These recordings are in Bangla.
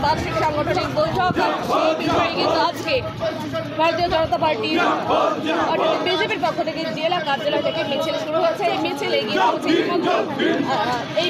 বার্ষিক সাংগঠনিক বৈঠক সেই বিষয়ে কিন্তু আজকে ভারতীয় জনতা পার্টি অর্থাৎ বিজেপির পক্ষ থেকে জেলা কার্যালয় থেকে মিছিল শুরু হয়েছে। এই মিছিল এগিয়ে চলছে এই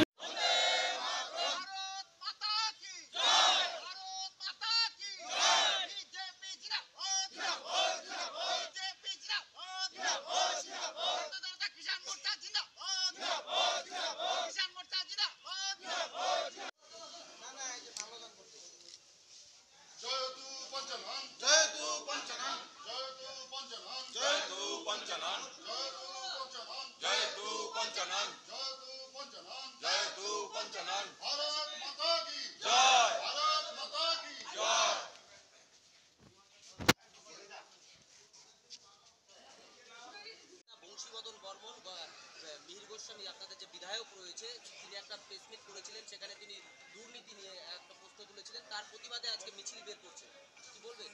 মিহির গোস্বামী আপনাদের যে বিধায়ক রয়েছে তিনি একটা প্রেসমিট করেছিলেন, সেখানে তিনি দুর্নীতি নিয়ে একটা প্রশ্ন তুলেছিলেন, তার প্রতিবাদে আজকে মিছিল বের করছে, কি বলবেন?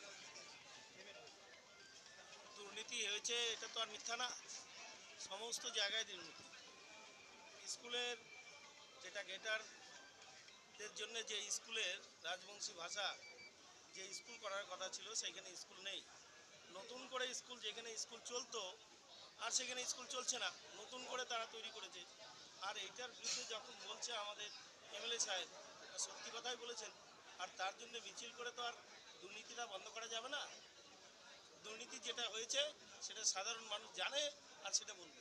দুর্নীতি হয়েছে এটা তো আর মিথ্যা না, সমস্ত জায়গায় দুর্নীতি। স্কুলের যেটা গেটারদের জন্য যে স্কুলের রাজবংশী ভাষা যে স্কুল করার কথা ছিল সেইখানে স্কুল নেই। নতুন করে স্কুল, যেখানে স্কুল চলতো আর সেখানে স্কুল চলছে না, নতুন করে তারা তৈরি করেছে। আর এইটার বিরুদ্ধে যখন বলছে আমাদের এমএলএ সাহেব, সত্যি কথাই বলেছেন। আর তার জন্য মিছিল করে তো আর দুর্নীতিটা বন্ধ করা যাবে না। দুর্নীতি যেটা হয়েছে সেটা সাধারণ মানুষ জানে আর সেটা বলবে।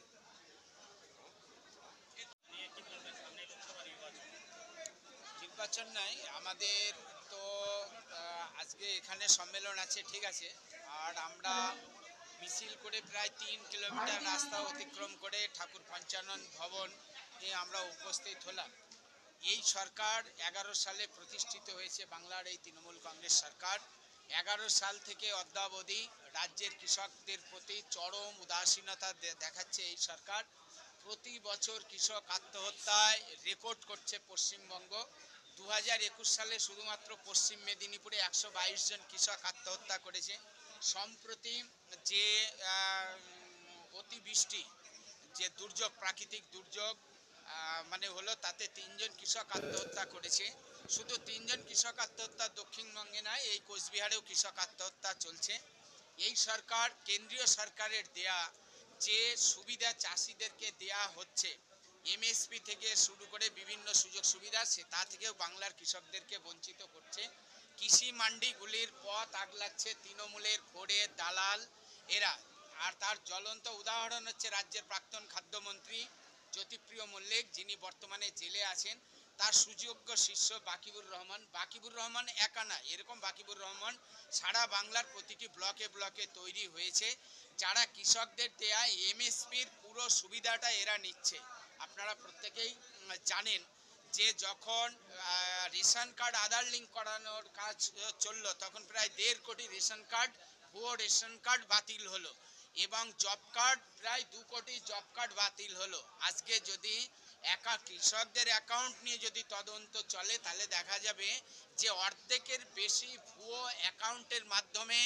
নির্বাচন নাই আমাদের তো, আজকে এখানে সম্মেলন আছে, ঠিক আছে। আর আমরা মিছিল করে প্রায় 3 কিলোমিটার রাস্তা অতিক্রম করে ঠাকুর পঞ্চানন ভবন আমরা উপস্থিত হলাম। এই সরকার 11 সালে প্রতিষ্ঠিত হয়েছে, বাংলার এই তৃণমূল কংগ্রেস সরকার 11 সাল থেকে অদ্যাবধি রাজ্যের কৃষকদের প্রতি চরম উদাসীনতা দেখাচ্ছে এই সরকার। প্রতি বছর কৃষক আত্মহত্যায় রেকর্ড করছে পশ্চিমবঙ্গ। 2021 সালে শুধুমাত্র পশ্চিম মেদিনীপুরে 122 জন কৃষক আত্মহত্যা করেছে। সম্প্রতি যে অতিবৃষ্টি, যে দুর্যোগ, প্রাকৃতিক দুর্যোগ মানে হলো, তাতে 3 জন কৃষক আত্মহত্যা করেছে। শুধু 3 জন কৃষক আত্মহত্যা দক্ষিণবঙ্গে নয়, এই কোচবিহারেও কৃষক আত্মহত্যা চলছে। এই সরকার, কেন্দ্রীয় সরকারের দেয়া যে সুবিধা চাষিদেরকে দেয়া হচ্ছে, এমএসপি থেকে শুরু করে বিভিন্ন সুযোগ সুবিধা, তা থেকেও বাংলার কৃষকদেরকে বঞ্চিত করছে। কৃষি মান্ডিগুলির পথ আগলাচ্ছে তৃণমূলের ঘোড়ের দালাল এরা। আর তার জ্বলন্ত উদাহরণ হচ্ছে রাজ্যের প্রাক্তন খাদ্যমন্ত্রী জ্যোতিপ্রিয় মল্লিক, যিনি বর্তমানে জেলে আছেন। তার সুযোগ্য শিষ্য বাকিবুর রহমান। বাকিবুর রহমান একা না, এরকম বাকিবুর রহমান সারা বাংলার প্রতিটি ব্লকে ব্লকে তৈরি হয়েছে, যারা কৃষকদের দেয়া এমএসপির পুরো সুবিধাটা এরা নিচ্ছে। আপনারা প্রত্যেকেই জানেন যে যখন রেশন কার্ড আধার লিঙ্ক করানোর কাজ চললো, তখন প্রায় 1.5 কোটি রেশন কার্ড, ভুয়ো রেশন কার্ড বাতিল হলো, এবং জব কার্ড প্রায় 2 কোটি জব কার্ড বাতিল হলো। আজকে যদি একা কৃষকদের অ্যাকাউন্ট নিয়ে যদি তদন্ত চলে, তাহলে দেখা যাবে যে অর্ধেকের বেশি ভুয়ো অ্যাকাউন্টের মাধ্যমে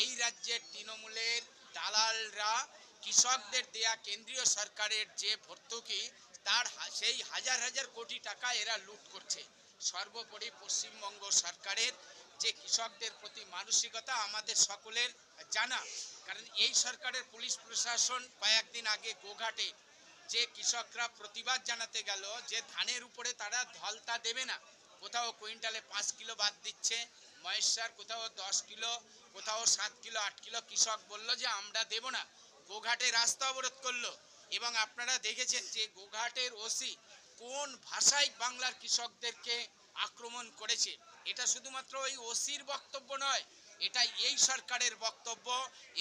এই রাজ্যের তৃণমূলের দালালরা কৃষকদের দেয়া কেন্দ্রীয় সরকারের যে ভর্তুকি, তার সেই হাজার হাজার কোটি টাকা এরা লুট করছে। সর্বোপরি পশ্চিমবঙ্গ সরকারের যে কৃষকদের প্রতি মানসিকতা আমাদের সকলের জানা, কারণ এই সরকারের পুলিশ প্রশাসন কয়েকদিন আগে গোঘাটে যে কৃষকরা প্রতিবাদ জানাতে গেল যে ধানের উপরে তারা ধলতা দেবে না, কোথাও কুইন্টালে 5 কিলো বাদ দিচ্ছে মহেশ্বর, কোথাও 10 কিলো, কোথাও 7 কিলো 8 কিলো, কৃষক বলল যে আমরা দেব না। গোঘাটে রাস্তা অবরোধ করলো, এবং আপনারা দেখেছেন যে গোঘাটের ওসি কোন ভাষায় বাংলার কৃষকদেরকে আক্রমণ করেছে। এটা শুধুমাত্র ওই ওসির বক্তব্য নয়, এটা এই সরকারের বক্তব্য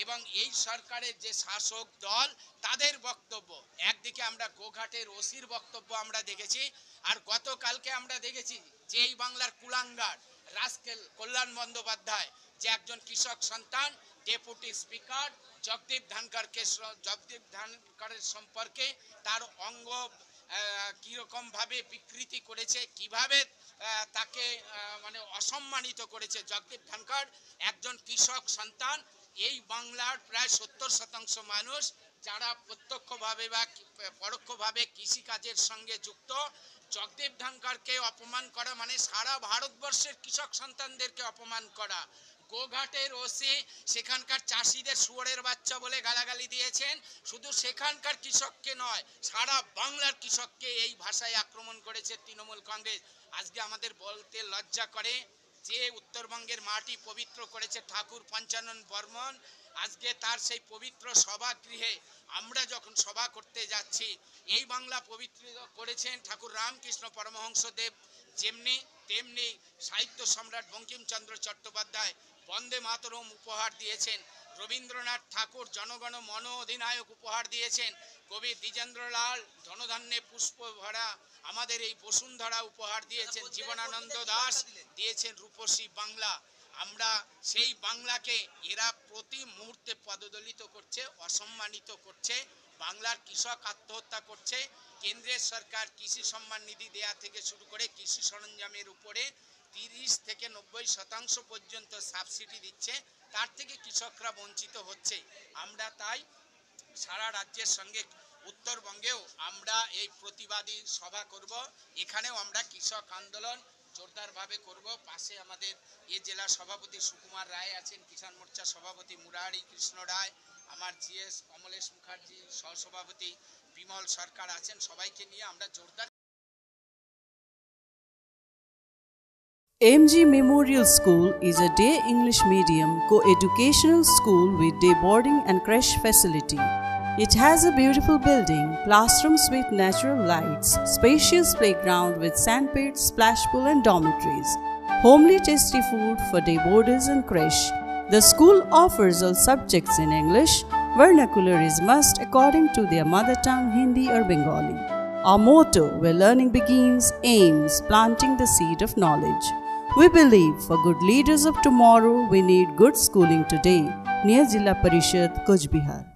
এবং এই সরকারের যে শাসক দল তাদের বক্তব্য। একদিকে আমরা গোঘাটের ওসির বক্তব্য আমরা দেখেছি, আর গতকালকে আমরা দেখেছি যে এই বাংলার কুলাঙ্গার রাস্কেল কল্যাণ বন্দ্যোপাধ্যায়, যে একজন কৃষক সন্তান, ডেপুটি স্পিকার জগদীপ ধনখড়ের সম্পর্কে তার অঙ্গ কীরকমভাবে বিকৃতি করেছে, কিভাবে তাকে মানে অসম্মানিত করেছে। জগদীপ ধনখড় একজন কৃষক সন্তান। এই বাংলার প্রায় 70% মানুষ যারা প্রত্যক্ষভাবে বা পরোক্ষভাবে কৃষিকাজের সঙ্গে যুক্ত। জগদীপ ধনখড়কে অপমান করা মানে সারা ভারতবর্ষের কৃষক সন্তানদেরকে অপমান করা। গোঘাটের ওসি সেখানকার চাষিদের শুয়োরের বাচ্চা বলে গালাগালি দিয়েছেন। শুধু সেখানকার কৃষককে নয়, সারা বাংলার কৃষককে এই ভাষায় আক্রমণ করেছে তৃণমূল কংগ্রেস। আজকে আমাদের বলতে লজ্জা করে যে উত্তরবঙ্গের মাটি পবিত্র করেছে ঠাকুর পঞ্চানন বর্মন, আজকে তার সেই পবিত্র সভাগৃহে আমরা যখন সভা করতে যাচ্ছি, এই বাংলা পবিত্র করেছেন ঠাকুর রামকৃষ্ণ পরমহংসদেব, যেমনি তেমনি সাহিত্য সম্রাট বঙ্কিমচন্দ্র চট্টোপাধ্যায় বন্দে মাতরম উপহার দিয়েছেন, রবীন্দ্রনাথ ঠাকুর জনগণ মন অধিনায়ক উপহার দিয়েছেন, কবি দ্বিজেন্দ্রলাল ধনধান্যে পুষ্প ভরা আমাদের এই বসুন্ধরা উপহার দিয়েছেন, জীবনানন্দ দাশ দিয়েছেন রূপসী বাংলা। আমরা সেই বাংলাকে এরা প্রতি মুহূর্তে পদদলিত করছে, অসম্মানিত করছে। বাংলার কৃষক আত্মহত্যা করছে। কেন্দ্রের সরকার কৃষি সম্মান নিধি দেয়া থেকে শুরু করে কৃষি সরঞ্জামের উপরে 30 থেকে 90% পর্যন্ত সাবসিডি দিচ্ছে, তার থেকে কৃষকরা বঞ্চিত হচ্ছে। আমরা তাই সারা রাজ্যের সঙ্গে উত্তরবঙ্গেও আমরা এই প্রতিবাদী সভা করব। এখানেও আমরা কৃষক আন্দোলন জোরদারভাবে করব। পাশে আমাদের এ জেলা সভাপতি সুকুমার রায় আছেন, কিষাণ মোর্চা সভাপতি মুরারি কৃষ্ণ রায়, আমার জিএস কমলেশ মুখার্জি সহসভাপতি বিমল সরকার আছেন। সবাইকে নিয়ে আমরা জোরদার। MG Memorial School is a day English medium co-educational school with day boarding and creche facility. It has a beautiful building, classrooms with natural lights, spacious playground with sandpit, splash pool and dormitories, homely tasty food for day boarders and creche. The school offers all subjects in English. Vernacular is must according to their mother tongue Hindi or Bengali. Our motto, where learning begins, aims planting the seed of knowledge. We believe for good leaders of tomorrow, we need good schooling today. Near Jilla Parishad, Kuch Bihar.